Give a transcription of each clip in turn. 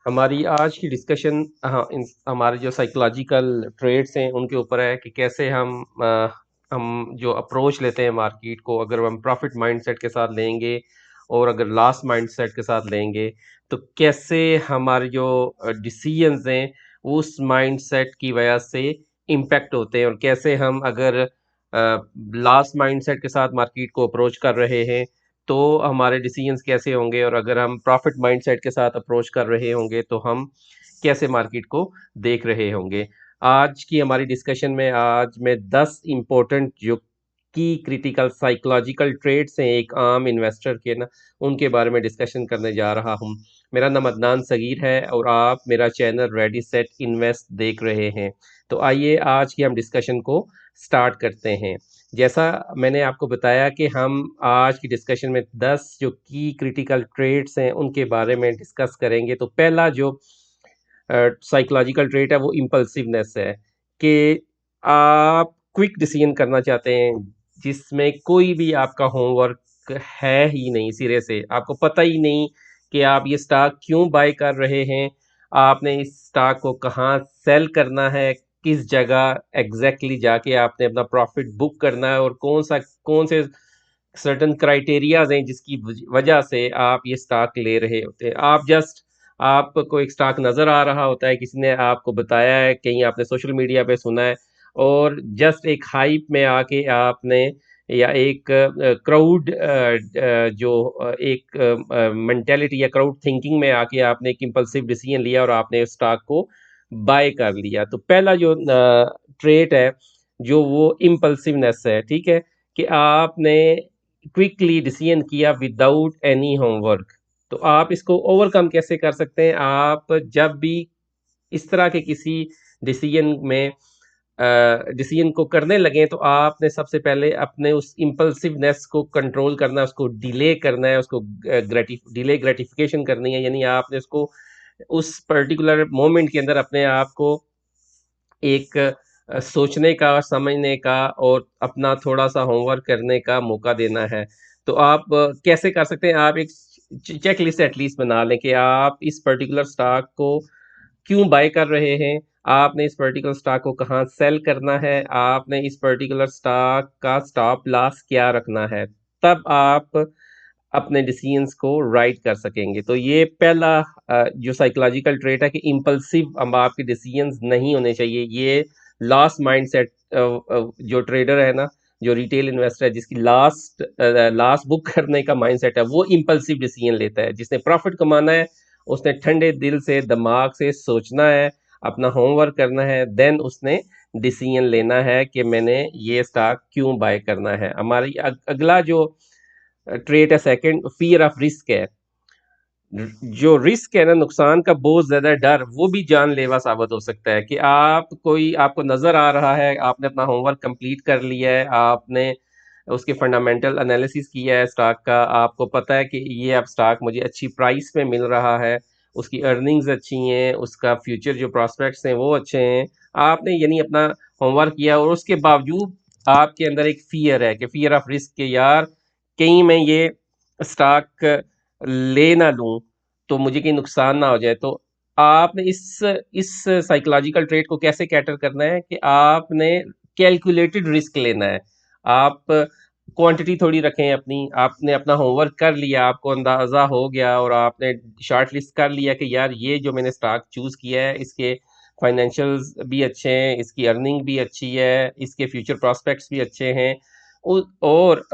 हमारी आज की डिस्कशन हमारे जो साइकोलॉजिकल ट्रेड्स हैं उनके ऊपर है कि कैसे हम जो अप्रोच लेते हैं मार्केट को, अगर हम प्रॉफिट माइंडसेट के साथ लेंगे और अगर लॉस माइंडसेट के साथ लेंगे, तो कैसे हमारे जो डिसीजंस हैं वो उस माइंडसेट की वजह से इम्पेक्ट होते हैं, और कैसे हम अगर लॉस माइंडसेट के साथ मार्केट को अप्रोच कर रहे हैं तो हमारे डिसीजंस कैसे होंगे, और अगर हम प्रॉफिट माइंडसेट के साथ अप्रोच कर रहे होंगे तो हम कैसे मार्केट को देख रहे होंगे। आज की हमारी डिस्कशन में आज मैं 10 इम्पोर्टेंट जो की क्रिटिकल साइकोलॉजिकल ट्रेड्स हैं एक आम इन्वेस्टर के ना, उनके बारे में डिस्कशन करने जा रहा हूँ। मेरा नाम अदनान सगीर है और आप मेरा चैनल रेडी सेट इन्वेस्ट देख रहे हैं। तो आइए आज की हम डिस्कशन को स्टार्ट करते हैं। जैसा मैंने आपको बताया कि हम आज की डिस्कशन में 10 जो की क्रिटिकल ट्रेड्स हैं उनके बारे में डिस्कस करेंगे। तो पहला जो साइकोलॉजिकल ट्रेट है वो इम्पल्सिवनेस है, कि आप क्विक डिसीजन करना चाहते हैं जिसमें कोई भी आपका होमवर्क है ही नहीं, सिरे से आपको पता ही नहीं कि आप ये स्टॉक क्यों बाय कर रहे हैं, आपने इस स्टॉक को कहाँ सेल करना है, किस जगह एग्जैक्टली जाके आपने अपना प्रॉफिट बुक करना है, और कौन से सर्टेन क्राइटेरियाज हैं जिसकी वजह से आप ये स्टॉक ले रहे होते हैं। आपको एक स्टॉक नज़र आ रहा होता है, किसी ने आपको बताया है, कहीं आपने सोशल मीडिया पे सुना है, और जस्ट एक हाइप में आके आपने, या एक क्राउड जो एक मेंटेलिटी या क्राउड थिंकिंग में आके आपने एक इम्पल्सिव डिसीजन लिया और आपने उस स्टॉक को बाय कर लिया। तो पहला जो ट्रेट है जो वो इम्पल्सिवनेस है, ठीक है, कि आपने क्विकली डिसीजन किया विदाउट एनी होमवर्क। तो आप इसको ओवरकम कैसे कर सकते हैं? आप जब भी इस तरह के किसी डिसीजन में डिसीजन को करने लगे, तो आपने सबसे पहले अपने उस इम्पल्सिवनेस को कंट्रोल करना है, उसको डिले करना है, उसको डिले ग्रेटिफिकेशन करनी है, यानी आपने उसको उस पर्टिकुलर मोमेंट के अंदर अपने आप को एक सोचने का, समझने का और अपना थोड़ा-सा होमवर्क करने का मौका देना है। तो आप कैसे कर सकते हैं? आप एक चेक लिस्ट एटलीस्ट बना लें कि आप इस पर्टिकुलर स्टॉक को क्यों बाय कर रहे हैं, आपने इस पर्टिकुलर स्टॉक को कहाँ सेल करना है, आपने इस पर्टिकुलर स्टॉक का स्टॉप लॉस क्या रखना है। तब आप अपने डिसीजंस को राइट कर सकेंगे। तो ये पहला जो साइकोलॉजिकल ट्रेट है कि इम्पल्सिव अब आपके डिसीजंस नहीं होने चाहिए। ये लॉस माइंडसेट जो ट्रेडर है ना, जो रिटेल इन्वेस्टर है, जिसकी लास्ट बुक करने का माइंडसेट है, वो इम्पल्सिव डिसीजन लेता है। जिसने प्रॉफिट कमाना है उसने ठंडे दिल से, दिमाग से सोचना है, अपना होमवर्क करना है, देन उसने डिसीजन लेना है कि मैंने ये स्टॉक क्यों बाय करना है। हमारी अगला जो ट्रेट है सेकंड, फियर ऑफ रिस्क है। जो रिस्क है ना, नुकसान का बहुत ज्यादा डर, वो भी जानलेवा साबित हो सकता है। कि आपको नजर आ रहा है, आपने अपना होमवर्क कंप्लीट कर लिया है, आपने उसके फंडामेंटल एनालिसिस किया है स्टॉक का, आपको पता है कि ये अब स्टॉक मुझे अच्छी प्राइस में मिल रहा है, उसकी अर्निंग्स अच्छी हैं, उसका फ्यूचर जो प्रॉस्पेक्ट्स हैं वो अच्छे हैं। आपने यानी अपना होमवर्क किया, और उसके बावजूद आपके अंदर एक फियर है, कि फियर ऑफ रिस्क, के यार कहीं मैं ये स्टॉक ले ना लूं तो मुझे कहीं नुकसान ना हो जाए। तो आपने इस साइकोलॉजिकल ट्रेट को कैसे कैटर करना है कि आपने कैलकुलेटेड रिस्क लेना है। आप क्वांटिटी थोड़ी रखें अपनी, आपने अपना होमवर्क कर लिया, आपको अंदाजा हो गया और आपने शॉर्ट लिस्ट कर लिया कि यार ये जो मैंने स्टॉक चूज किया है, इसके फाइनेंशियल्स भी अच्छे हैं, इसकी अर्निंग भी अच्छी है, इसके फ्यूचर प्रॉस्पेक्ट्स भी अच्छे हैं, और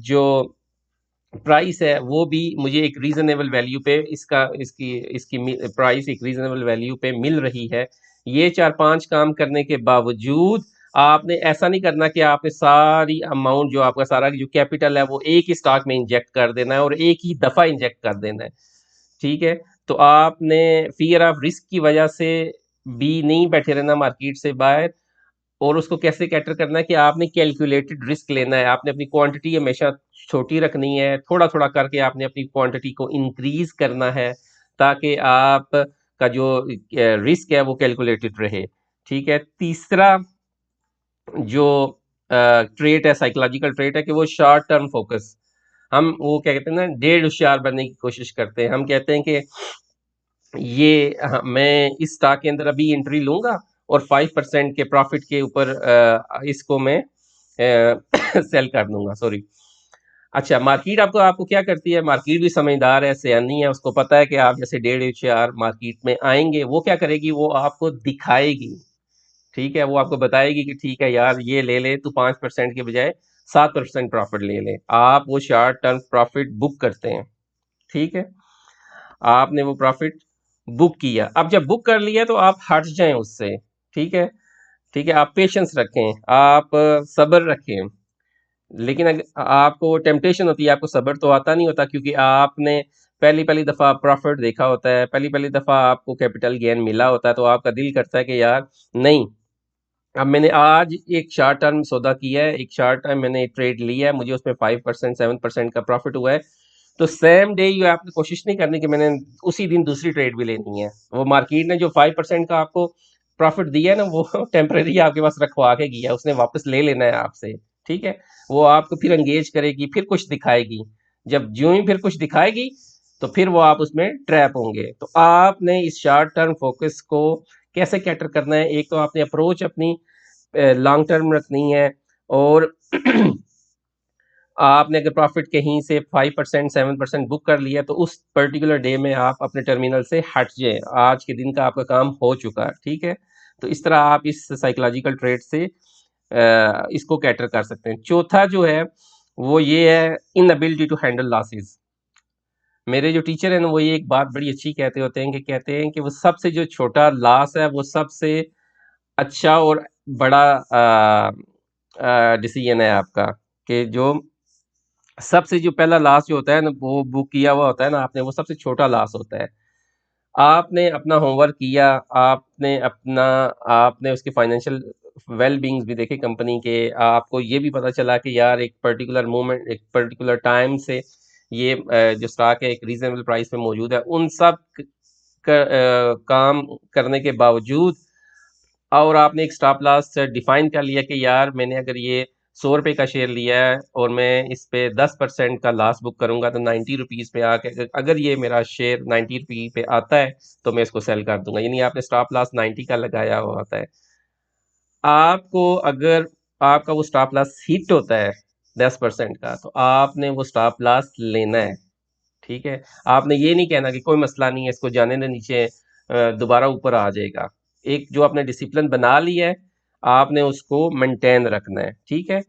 जो प्राइस है वो भी मुझे एक रीजनेबल वैल्यू पे, इसका इसकी इसकी प्राइस एक रीजनेबल वैल्यू पे मिल रही है। ये 4-5 काम करने के बावजूद आपने ऐसा नहीं करना कि आपने सारी अमाउंट, जो आपका सारा जो कैपिटल है, वो एक ही स्टॉक में इंजेक्ट कर देना है और एक ही दफा इंजेक्ट कर देना है। ठीक है, तो आपने फियर ऑफ रिस्क की वजह से भी नहीं बैठे रहना मार्केट से बाहर। और उसको कैसे कैटर करना है कि आपने कैलकुलेटेड रिस्क लेना है, आपने अपनी क्वांटिटी हमेशा छोटी रखनी है, थोड़ा थोड़ा करके आपने अपनी क्वांटिटी को इंक्रीज करना है, ताकि आप का जो रिस्क है वो कैलकुलेटेड रहे। ठीक है, तीसरा जो ट्रेट है, साइकोलॉजिकल ट्रेट है, कि वो शॉर्ट टर्म फोकस। हम वो क्या कहते हैं ना, डेढ़ होशियार बनने की कोशिश करते हैं। हम कहते हैं कि ये मैं इस स्टॉक के अंदर अभी एंट्री लूंगा और 5% के प्रॉफिट के ऊपर इसको मैं सेल कर दूंगा, सॉरी। अच्छा, मार्केट आपको आपको क्या करती है? मार्केट भी समझदार है, सियानी है, उसको पता है कि आप जैसे 1.5 मार्केट में आएंगे, वो क्या करेगी, वो आपको दिखाएगी। ठीक है, वो आपको बताएगी कि ठीक है यार, ये ले ले तू, 5% के बजाय 7% प्रॉफिट ले ले। आप वो शॉर्ट टर्म प्रॉफिट बुक करते हैं। ठीक है, आपने वो प्रॉफिट बुक किया। अब जब बुक कर लिया तो आप हट जाएं उससे। ठीक है, ठीक है, आप पेशेंस रखें, आप सब्र रखें। लेकिन अगर आपको टेम्पटेशन होती है, आपको सब्र तो आता नहीं होता, क्योंकि आपने पहली पहली दफ़ा प्रॉफिट देखा होता है, पहली पहली दफ़ा आपको कैपिटल गेन मिला होता है, तो आपका दिल करता है कि यार नहीं, अब मैंने आज एक शॉर्ट टर्म सौदा किया है, एक शॉर्ट टर्म मैंने ट्रेड लिया है, मुझे उसमें 5% 7% का प्रॉफिट हुआ है। तो सेम डे ये आपने कोशिश नहीं करनी कि मैंने उसी दिन दूसरी ट्रेड भी लेनी है। वो मार्केट ने जो 5% का आपको प्रॉफिट दिया है ना, वो टेम्परेरी आपके पास रखवा के गया, उसने वापस ले लेना है आपसे। ठीक है, वो आपको फिर एंगेज करेगी, फिर कुछ दिखाएगी। जब ज्यों ही फिर कुछ दिखाएगी, तो फिर वो आप उसमें ट्रैप होंगे। तो आपने इस शॉर्ट टर्म फोकस को कैसे कैटर करना है? एक तो आपने अप्रोच अपनी लॉन्ग टर्म रखनी है, और आपने अगर प्रॉफिट कहीं से 5% 7% बुक कर लिया, तो उस पर्टिकुलर डे में आप अपने टर्मिनल से हट जाए, आज के दिन का आपका काम हो चुका है। ठीक है, तो इस तरह आप इस साइकोलॉजिकल ट्रेड से इसको कैटर कर सकते हैं। चौथा जो है वो ये है, इनएबिलिटी टू हैंडल लॉसेस। मेरे जो टीचर हैं ना, वो ये एक बात बड़ी अच्छी कहते होते हैं कि कहते हैं कि वो सबसे जो छोटा लॉस है, वो सबसे अच्छा और बड़ा डिसीजन है आपका। कि जो सबसे जो पहला लास्ट जो होता है ना, वो बुक किया हुआ होता है ना आपने, वो सबसे छोटा लास्ट होता है। आपने अपना होमवर्क किया, आपने अपना आपने उसके फाइनेंशियल वेल बींग्स भी देखे कंपनी के, आपको ये भी पता चला कि यार एक पर्टिकुलर मोमेंट, एक पर्टिकुलर टाइम से ये जो स्टॉक है एक रीजनेबल प्राइस पे मौजूद है। उन सब काम करने के बावजूद, और आपने एक स्टॉप लॉस डिफाइन कर लिया कि यार मैंने अगर ये 100 रुपये का शेयर लिया है और मैं इस पे 10% का लॉस बुक करूंगा, तो 90 रुपीज़ पे आके अगर ये मेरा शेयर 90 रुपये पे आता है, तो मैं इसको सेल कर दूंगा। यानी आपने स्टॉप लॉस 90 का लगाया हुआ होता है। आपको अगर आपका वो स्टॉप लॉस हिट होता है 10% का, तो आपने वो स्टॉप लॉस लेना है। ठीक है, आपने ये नहीं कहना कि कोई मसला नहीं है, इसको जाने दे नीचे, दोबारा ऊपर आ जाएगा। एक जो आपने डिसिप्लिन बना लिया है, आपने उसको मेंटेन रखना है। ठीक है,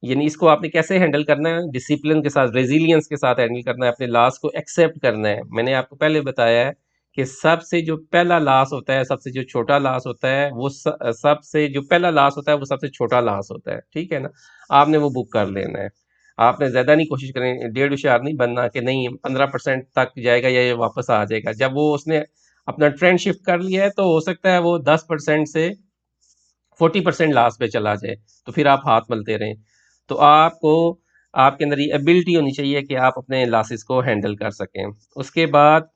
यानी इसको आपने कैसे हैंडल करना है? डिसिप्लिन के साथ, रेजिलियंस के साथ हैंडल करना है, अपने लॉस को एक्सेप्ट करना है। मैंने आपको पहले बताया है कि सबसे जो पहला लॉस होता है, सबसे जो छोटा लॉस होता है, वो सबसे जो पहला लॉस होता है, वो सबसे छोटा लॉस होता है। ठीक है ना, आपने वो बुक कर लेना है। आपने ज़्यादा नहीं कोशिश करें, डेढ़ होशियार नहीं बनना कि नहीं 15% तक जाएगा या ये वापस आ जाएगा। जब वो उसने अपना ट्रेंड शिफ्ट कर लिया है, तो हो सकता है वो 10% से 40% लास्ट पे चला जाए, तो फिर आप हाथ मलते रहें। तो आपको, आपके अंदर ये एबिलिटी होनी चाहिए कि आप अपने लॉसेस को हैंडल कर सकें। उसके बाद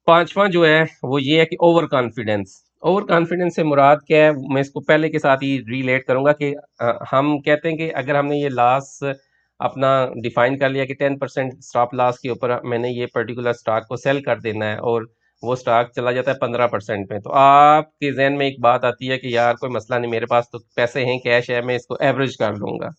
पांचवा जो है वो ये है कि ओवर कॉन्फिडेंस। ओवर कॉन्फिडेंस से मुराद क्या है? मैं इसको पहले के साथ ही रिलेट करूंगा कि हम कहते हैं कि अगर हमने ये लॉस अपना डिफाइन कर लिया कि 10% स्टॉप लॉस के ऊपर मैंने ये पर्टिकुलर स्टॉक को सेल कर देना है, और वो स्टॉक चला जाता है 15% में, तो आपके जहन में एक बात आती है कि यार कोई मसला नहीं, मेरे पास तो पैसे हैं, कैश है, मैं इसको एवरेज कर लूंगा।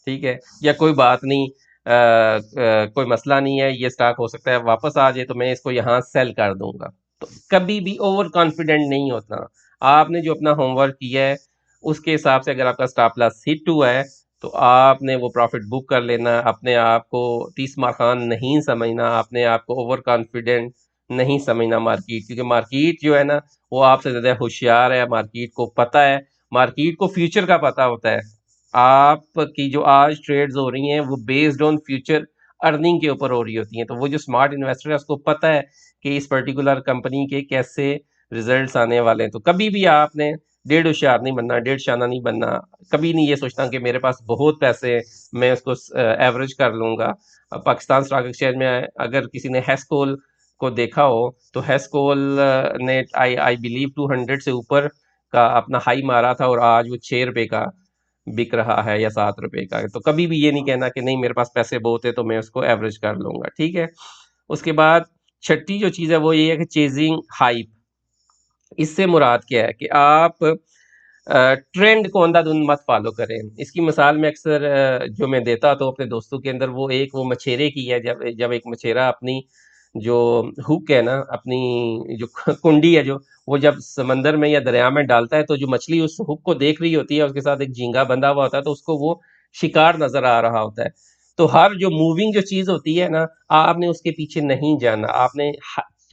ठीक है, या कोई बात नहीं, कोई मसला नहीं है, ये स्टॉक हो सकता है वापस आ जाए, तो मैं इसको यहाँ सेल कर दूंगा। तो कभी भी ओवर कॉन्फिडेंट नहीं होता। आपने जो अपना होमवर्क किया है, उसके हिसाब से अगर आपका स्टॉप लॉस हिट हुआ है, तो आपने वो प्रॉफिट बुक कर लेना। अपने आप को तीस खान नहीं समझना, अपने आप को ओवर कॉन्फिडेंट नहीं समझना मार्केट, क्योंकि मार्केट जो है ना, वो आपसे ज़्यादा होशियार है। मार्केट को पता है, मार्केट को फ्यूचर का पता होता है। आपकी जो आज ट्रेड्स हो रही हैं, वो बेस्ड ऑन फ्यूचर अर्निंग के ऊपर हो रही होती हैं। तो वो जो स्मार्ट इन्वेस्टर है, उसको पता है कि इस पर्टिकुलर कंपनी के कैसे रिजल्ट्स आने वाले हैं। तो कभी भी आपने डेढ़ होशियार नहीं बनना, डेढ़ शाना नहीं बनना। कभी नहीं ये सोचना कि मेरे पास बहुत पैसे हैं, मैं उसको एवरेज कर लूंगा। पाकिस्तान स्टॉक एक्सचेंज में अगर किसी ने हेस्कोल को देखा हो, तो हेस्कोल ने आई आई बिलीव 200 से ऊपर का अपना हाई मारा था, और आज वो 6 रुपए का बिक रहा है, या 7 रुपए का। तो कभी भी ये नहीं कहना कि नहीं मेरे पास पैसे बहुत है, तो मैं उसको एवरेज कर लूंगा। ठीक है, उसके बाद छठी जो चीज़ है वो ये है कि चेजिंग हाइप। इससे मुराद क्या है कि आप ट्रेंड को अंधाधुंध मत फॉलो करें। इसकी मिसाल मैं अक्सर जो मैं देता तो अपने दोस्तों के अंदर वो मछेरे की है। जब जब एक मछेरा अपनी जो हुक है ना, अपनी जो कुंडी है, जो वो जब समंदर में या दरिया में डालता है, तो जो मछली उस हुक को देख रही होती है, उसके साथ एक झींगा बंधा हुआ होता है, तो उसको वो शिकार नजर आ रहा होता है। तो हर जो मूविंग जो चीज होती है ना, आपने उसके पीछे नहीं जाना, आपने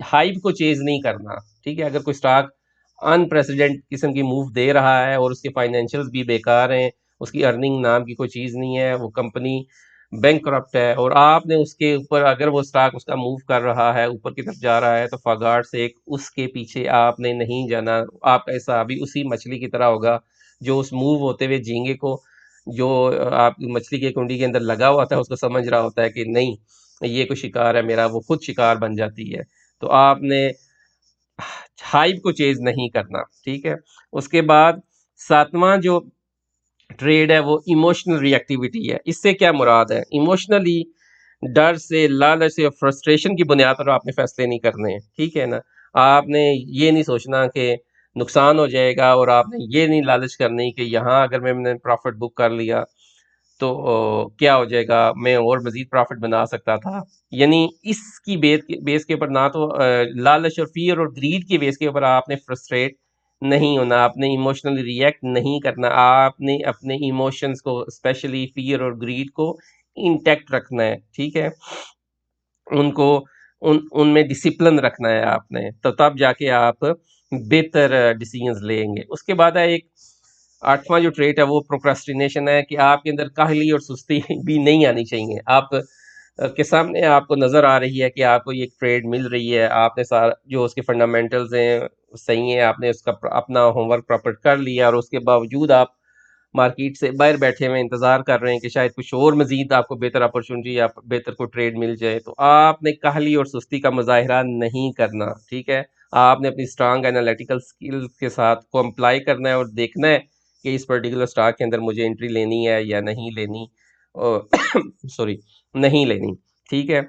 हाइप को चेज नहीं करना। ठीक है, अगर कोई स्टॉक अनप्रेसिडेंट किस्म की मूव दे रहा है और उसके फाइनेंशियल्स भी बेकार हैं, उसकी अर्निंग नाम की कोई चीज़ नहीं है, वो कंपनी बैंक करप्ट है, और आपने उसके ऊपर, अगर वो स्टॉक उसका मूव कर रहा है, ऊपर की तरफ जा रहा है, तो फॉर से उसके पीछे आपने नहीं जाना। आपका हिसाब भी उसी मछली की तरह होगा जो उस मूव होते हुए झींगे को, जो आप मछली के कुंडी के अंदर लगा हुआ था, उसको समझ रहा होता है कि नहीं, ये कोई शिकार है मेरा, वो खुद शिकार बन जाती है। तो आपने हाइप को चेज नहीं करना। ठीक है, उसके बाद सातवां जो ट्रेड है वो इमोशनल रिएक्टिविटी है। इससे क्या मुराद है? इमोशनली डर से, लालच से, फ्रस्ट्रेशन की बुनियाद पर आपने फैसले नहीं करने हैं। ठीक है ना, आपने ये नहीं सोचना कि नुकसान हो जाएगा, और आपने ये नहीं लालच करनी कि यहाँ अगर मैंने प्रॉफिट बुक कर लिया तो क्या हो जाएगा, मैं और मजीद प्रॉफिट बना सकता था। यानी इसकी बेस के ऊपर ना तो लालच और फियर और ग्रीड के बेस के ऊपर आपने फ्रस्ट्रेट नहीं होना, आपने इमोशनली रिएक्ट नहीं करना, आपने अपने इमोशंस को, स्पेशली फियर और ग्रीड को इंटैक्ट रखना है। ठीक है, उनको उनमें डिसिप्लिन रखना है आपने, तो तब जाके आप बेहतर डिसीजंस लेंगे। उसके बाद है एक आठवां जो ट्रेट है वो प्रोक्रास्टिनेशन है, कि आपके अंदर काहली और सुस्ती भी नहीं आनी चाहिए। आप के सामने आपको नजर आ रही है कि आपको ये ट्रेड मिल रही है, आपने सारा जो उसके फंडामेंटल्स हैं सही है, आपने उसका अपना होमवर्क प्रॉपर कर लिया, और उसके बावजूद आप मार्केट से बाहर बैठे हुए इंतजार कर रहे हैं कि शायद कुछ और मजीद आपको बेहतर अपॉर्चुनिटी या बेहतर को ट्रेड मिल जाए, तो आपने काहली और सुस्ती का मुजाहिरा नहीं करना। ठीक है, आपने अपनी स्ट्रांग एनालिटिकल स्किल के साथ को अप्लाई करना है, और देखना है कि इस पर्टिकुलर स्टॉक के अंदर मुझे एंट्री लेनी है या नहीं लेनी, और सॉरी, नहीं लेनी। ठीक है,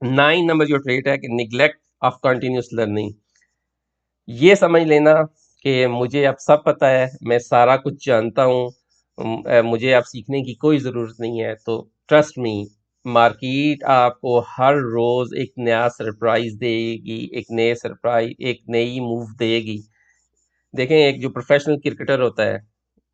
9 नंबर जो ट्रेट है कि निग्लेक्ट ऑफ कंटिन्यूस लर्निंग। ये समझ लेना कि मुझे अब सब पता है, मैं सारा कुछ जानता हूँ, मुझे अब सीखने की कोई ज़रूरत नहीं है। तो ट्रस्ट मी, मार्केट आपको हर रोज़ एक नया सरप्राइज़ देगी, एक नए सरप्राइज, एक नई मूव देगी। देखें, एक जो प्रोफेशनल क्रिकेटर होता है,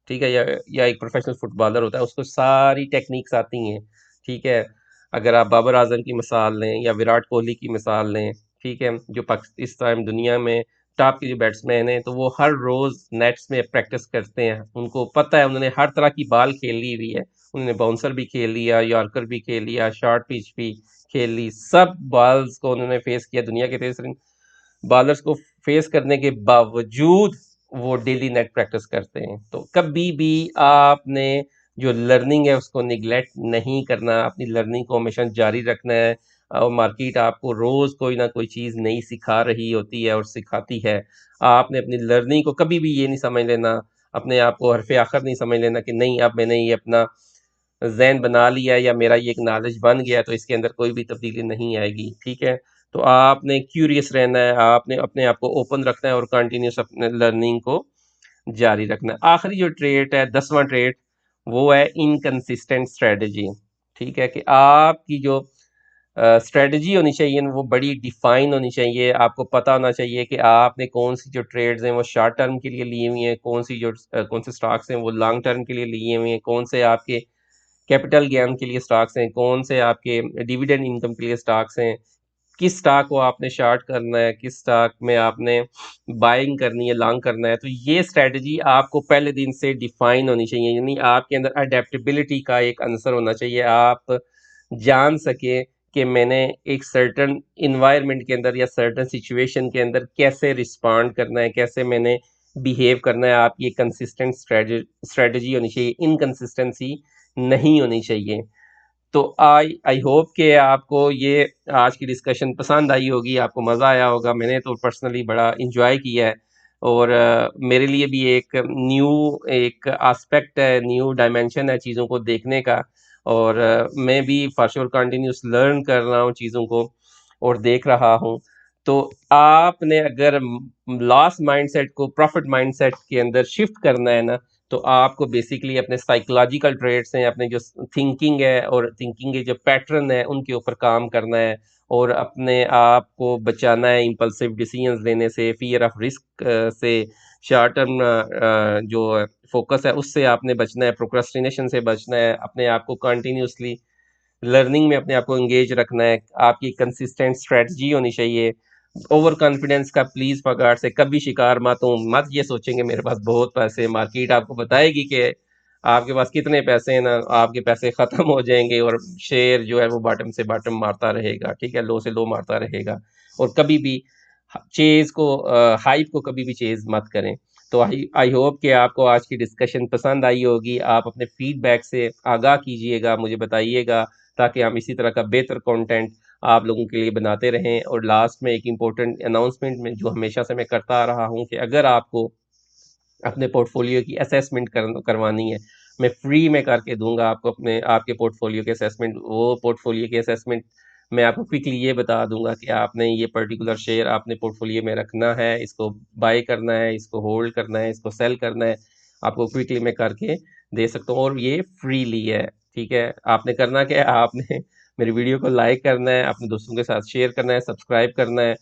ठीक है, या एक प्रोफेशनल फुटबॉलर होता है, उसको सारी टेक्निक्स आती हैं। ठीक है, अगर आप बाबर आजम की मिसाल लें या विराट कोहली की मिसाल लें, ठीक है, जो इस टाइम दुनिया में टॉप के जो बैट्समैन हैं, तो वो हर रोज नेट्स में प्रैक्टिस करते हैं। उनको पता है, उन्होंने हर तरह की बॉल खेल ली हुई है, उन्होंने बाउंसर भी खेल लिया, यॉर्कर भी खेल लिया, शॉर्ट पिच भी खेल ली, सब बॉल्स को उन्होंने फेस किया। दुनिया के तेज बॉलर्स को फेस करने के बावजूद वो डेली नेट प्रैक्टिस करते हैं। तो कभी भी आपने जो लर्निंग है उसको निगलेक्ट नहीं करना, अपनी लर्निंग को हमेशा जारी रखना है। और मार्केट आपको रोज कोई ना कोई चीज़ नई सिखा रही होती है और सिखाती है। आपने अपनी लर्निंग को कभी भी ये नहीं समझ लेना, अपने आप को हरफ आखिर नहीं समझ लेना कि नहीं, अब मैंने ये अपना ज़हन बना लिया है या मेरा ये एक नॉलेज बन गया है, तो इसके अंदर कोई भी तब्दीली नहीं आएगी। ठीक है, तो आपने क्यूरियस रहना है, आपने अपने आप को ओपन रखना है, और कंटिन्यूस अपने लर्निंग को जारी रखना है। आखिरी जो ट्रेट है, 10वां ट्रेट, वो है इनकंसिस्टेंट स्ट्रेटजी। ठीक है, कि आपकी जो स्ट्रेटजी होनी चाहिए ना, वो बड़ी डिफाइन होनी चाहिए। आपको पता होना चाहिए कि आपने कौन सी जो ट्रेड्स हैं वो शॉर्ट टर्म के लिए लिए हुई हैं, कौन से स्टॉक्स हैं वो लॉन्ग टर्म के लिए लिए हुए हैं, कौन से आपके कैपिटल गेन के लिए स्टॉक्स हैं, कौन से आपके डिविडेंड इनकम के लिए स्टॉक्स हैं, किस स्टॉक को आपने शॉर्ट करना है, किस स्टॉक में आपने बाइंग करनी है, लॉन्ग करना है। तो ये स्ट्रेटजी आपको पहले दिन से डिफाइन होनी चाहिए, यानी आपके अंदर अडेप्टेबिलिटी का एक आंसर होना चाहिए। आप जान सके कि मैंने एक सर्टन इन्वायरमेंट के अंदर या सर्टन सिचुएशन के अंदर कैसे रिस्पॉन्ड करना है, कैसे मैंने बिहेव करना है। आपकी एक कंसिस्टेंट स्ट्रेटजी होनी चाहिए, इनकंसिस्टेंसी नहीं होनी चाहिए। तो आई होप कि आपको ये आज की डिस्कशन पसंद आई होगी, आपको मज़ा आया होगा। मैंने तो पर्सनली बड़ा इंजॉय किया है, और मेरे लिए भी एक न्यू एक एस्पेक्ट है, न्यू डायमेंशन है चीज़ों को देखने का। और मैं भी फॉर श्योर कंटिन्यूस लर्न कर रहा हूँ चीज़ों को। और देख रहा हूँ, तो आपने अगर लॉस माइंडसेट को प्रॉफिट माइंडसेट के अंदर शिफ्ट करना है ना, तो आपको बेसिकली अपने साइकोलॉजिकल ट्रेड्स हैं, अपने जो थिंकिंग है और थिंकिंग के जो पैटर्न है उनके ऊपर काम करना है, और अपने आप को बचाना है इम्पल्सिव डिसीजंस लेने से, फियर ऑफ रिस्क से, शॉर्ट टर्म जो फोकस है उससे आपने बचना है, प्रोक्रेस्टिनेशन से बचना है, अपने आप को कंटिन्यूसली लर्निंग में अपने आप को एंगेज रखना है, आपकी कंसिस्टेंट स्ट्रेटजी होनी चाहिए। ओवर कॉन्फिडेंस का प्लीज पगार से कभी शिकार मत हो, मत ये सोचेंगे मेरे पास बहुत पैसे, मार्केट आपको बताएगी कि आपके पास कितने पैसे हैं ना, आपके पैसे खत्म हो जाएंगे और शेयर जो है वो बॉटम से बॉटम मारता रहेगा, ठीक है, लो से लो मारता रहेगा। और कभी भी चेज को, हाइप को कभी भी चेज मत करें। तो आई आई होप कि आपको आज की डिस्कशन पसंद आई होगी। आप अपने फीडबैक से आगाह कीजिएगा, मुझे बताइएगा, ताकि हम इसी तरह का बेहतर कंटेंट आप लोगों के लिए बनाते रहें। और लास्ट में एक इम्पोर्टेंट अनाउंसमेंट में जो हमेशा से मैं करता आ रहा हूँ कि अगर आपको अपने पोर्टफोलियो की असेसमेंट करवानी है, मैं फ्री में करके दूंगा आपको अपने आपके पोर्टफोलियो के असेसमेंट। वो पोर्टफोलियो की असेसमेंट मैं आपको क्विकली ये बता दूंगा कि आपने ये पर्टिकुलर शेयर आपने पोर्टफोलियो में रखना है, इसको बाय करना है, इसको होल्ड करना है, इसको सेल करना है, आपको क्विकली मैं करके दे सकता हूँ, और ये फ्रीली है। ठीक है, आपने करना क्या है, आपने मेरी वीडियो को लाइक करना है, अपने दोस्तों के साथ शेयर करना है, सब्सक्राइब करना है,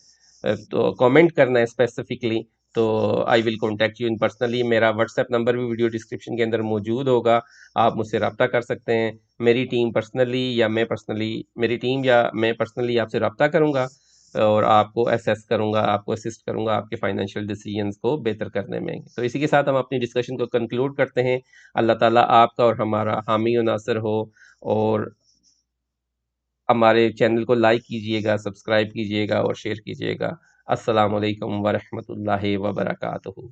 तो कमेंट करना है स्पेसिफिकली। तो I will contact you in personally. मेरा व्हाट्सएप नंबर भी वीडियो डिस्क्रिप्शन के अंदर मौजूद होगा, आप मुझसे रब्ता कर सकते हैं। मेरी टीम पर्सनली या मैं पर्सनली मेरी टीम या मैं पर्सनली आपसे रब्ता करूंगा और आपको असेस करूंगा, आपको असिस्ट करूंगा आपके फाइनेंशियल डिसीजंस को बेहतर करने में। तो इसी के साथ हम अपनी डिस्कशन को कंक्लूड करते हैं। अल्लाह ताला आपका और हमारा हामी और नासिर हो, और हमारे चैनल को लाइक कीजिएगा, सब्सक्राइब कीजिएगा और शेयर कीजिएगा। अस्सलाम वालेकुम व रहमतुल्लाहि व बरकातुहू।